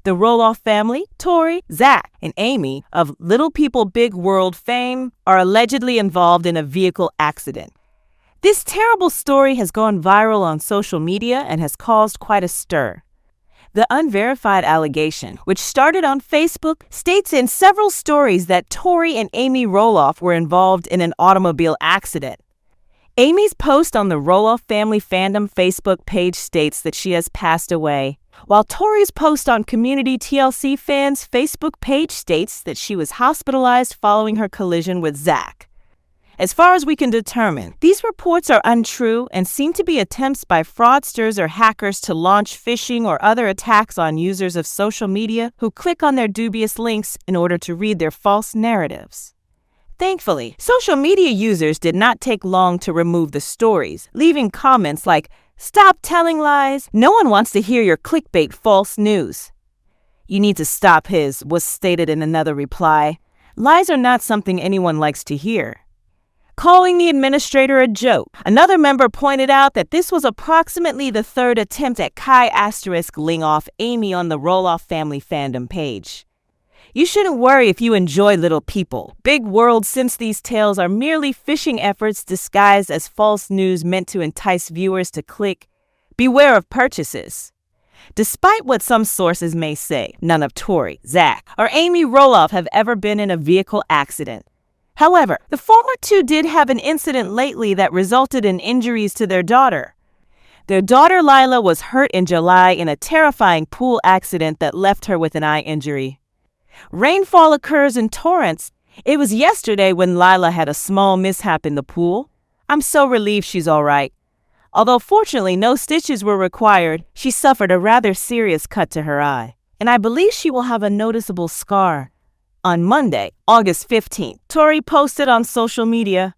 The Roloff family, Tori, Zach, and Amy of Little People Big World fame, are allegedly involved in a vehicle accident. This terrible story has gone viral on social media and has caused quite a stir. The unverified allegation, which started on Facebook, states in several stories that Tori and Amy Roloff were involved in an automobile accident. Amy's post on the Roloff Family Fandom Facebook page states that she has passed away, while Tori's post on Community TLC Fans' Facebook page states that she was hospitalized following her collision with Zach. As far as we can determine, these reports are untrue and seem to be attempts by fraudsters or hackers to launch phishing or other attacks on users of social media who click on their dubious links in order to read their false narratives. Thankfully, social media users did not take long to remove the stories, leaving comments like, "Stop telling lies. No one wants to hear your clickbait false news." "You need to stop his," was stated in another reply. "Lies are not something anyone likes to hear." Calling the administrator a joke, another member pointed out that this was approximately the third attempt at ling off Amy on the Roloff Family Fandom page. You shouldn't worry if you enjoy Little People Big World, since these tales are merely phishing efforts disguised as false news meant to entice viewers to click. Beware of purchases. Despite what some sources may say, none of Tori, Zach, or Amy Roloff have ever been in a vehicle accident. However, the former two did have an incident lately that resulted in injuries to their daughter. Their daughter Lila was hurt in July in a terrifying pool accident that left her with an eye injury. Rainfall occurs in torrents. It was yesterday when Lila had a small mishap in the pool. I'm so relieved she's all right. Although fortunately no stitches were required, she suffered a rather serious cut to her eye, and I believe she will have a noticeable scar. On Monday, August 15th, Tori posted on social media,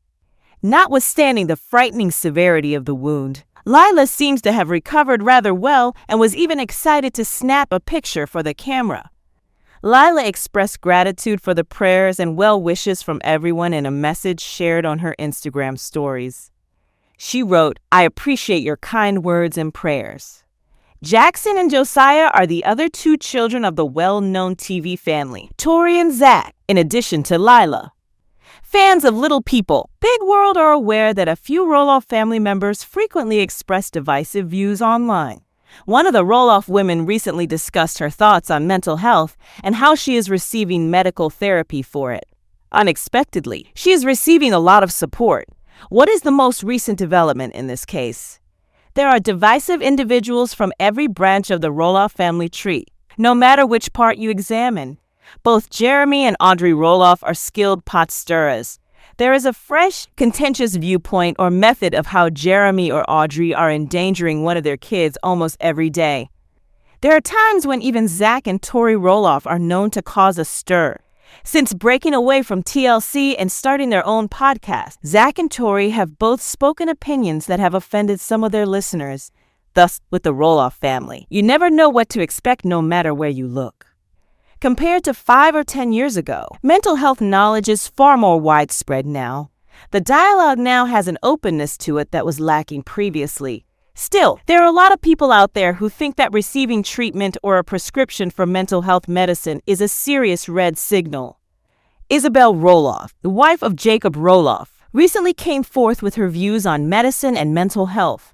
"Notwithstanding the frightening severity of the wound, Lila seems to have recovered rather well and was even excited to snap a picture for the camera." Lila expressed gratitude for the prayers and well wishes from everyone in a message shared on her Instagram stories. She wrote, "I appreciate your kind words and prayers." Jackson and Josiah are the other two children of the well-known TV family, Tori and Zach, in addition to Lila. Fans of Little People Big World are aware that a few Roloff family members frequently express divisive views online. One of the Roloff women recently discussed her thoughts on mental health and how she is receiving medical therapy for it. Unexpectedly, she is receiving a lot of support. What is the most recent development in this case? There are divisive individuals from every branch of the Roloff family tree, no matter which part you examine. Both Jeremy and Audrey Roloff are skilled pot stirrers. There is a fresh, contentious viewpoint or method of how Jeremy or Audrey are endangering one of their kids almost every day. There are times when even Zach and Tori Roloff are known to cause a stir. Since breaking away from TLC and starting their own podcast, Zach and Tori have both spoken opinions that have offended some of their listeners. Thus, with the Roloff family, you never know what to expect no matter where you look. Compared to 5 or 10 years ago, mental health knowledge is far more widespread now. The dialogue now has an openness to it that was lacking previously. Still, there are a lot of people out there who think that receiving treatment or a prescription for mental health medicine is a serious red signal. Isabel Roloff, the wife of Jacob Roloff, recently came forth with her views on medicine and mental health.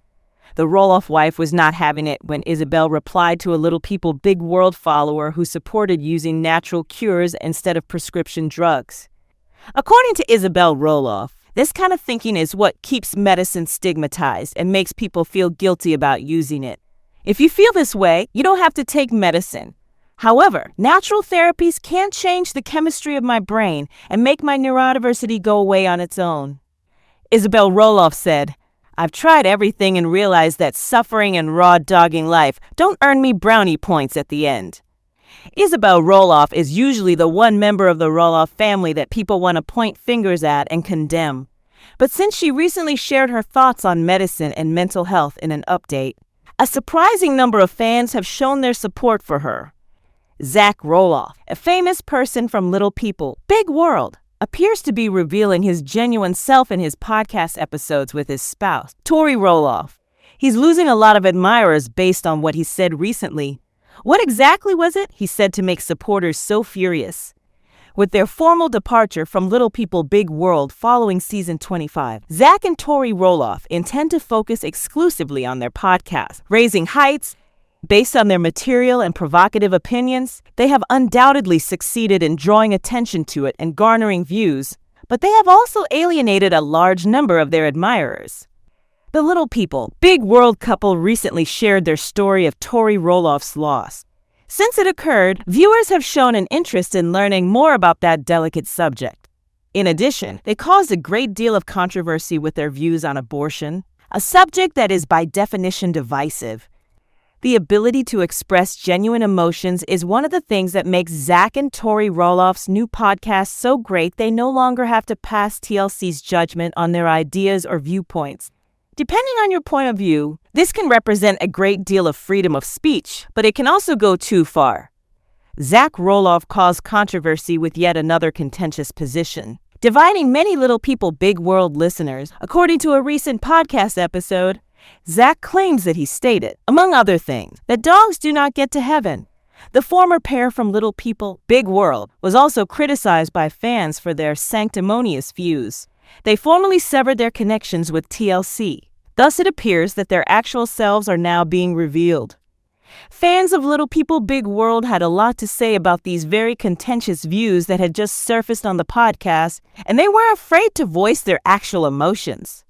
The Roloff wife was not having it when Isabel replied to a Little People Big World follower who supported using natural cures instead of prescription drugs. According to Isabel Roloff, this kind of thinking is what keeps medicine stigmatized and makes people feel guilty about using it. If you feel this way, you don't have to take medicine. However, natural therapies can change the chemistry of my brain and make my neurodiversity go away on its own. Isabel Roloff said, "I've tried everything and realized that suffering and raw-dogging life don't earn me brownie points at the end." Isabel Roloff is usually the one member of the Roloff family that people want to point fingers at and condemn. But since she recently shared her thoughts on medicine and mental health in an update, a surprising number of fans have shown their support for her. Zach Roloff, a famous person from Little People Big World, appears to be revealing his genuine self in his podcast episodes with his spouse, Tori Roloff. He's losing a lot of admirers based on what he said recently. What exactly was it, he said, to make supporters so furious? With their formal departure from Little People Big World following season 25, Zach and Tori Roloff intend to focus exclusively on their podcast, Raising Heights. Based on their material and provocative opinions, they have undoubtedly succeeded in drawing attention to it and garnering views, but they have also alienated a large number of their admirers. The Little People Big World couple recently shared their story of Tori Roloff's loss. Since it occurred, viewers have shown an interest in learning more about that delicate subject. In addition, they caused a great deal of controversy with their views on abortion, a subject that is by definition divisive. The ability to express genuine emotions is one of the things that makes Zach and Tori Roloff's new podcast so great. They no longer have to pass TLC's judgment on their ideas or viewpoints. Depending on your point of view, this can represent a great deal of freedom of speech, but it can also go too far. Zach Roloff caused controversy with yet another contentious position, dividing many Little People Big World listeners. According to a recent podcast episode, Zach claims that he stated, among other things, that dogs do not get to heaven. The former pair from Little People Big World was also criticized by fans for their sanctimonious views. They formally severed their connections with TLC. Thus, it appears that their actual selves are now being revealed. Fans of Little People Big World had a lot to say about these very contentious views that had just surfaced on the podcast, and they were afraid to voice their actual emotions.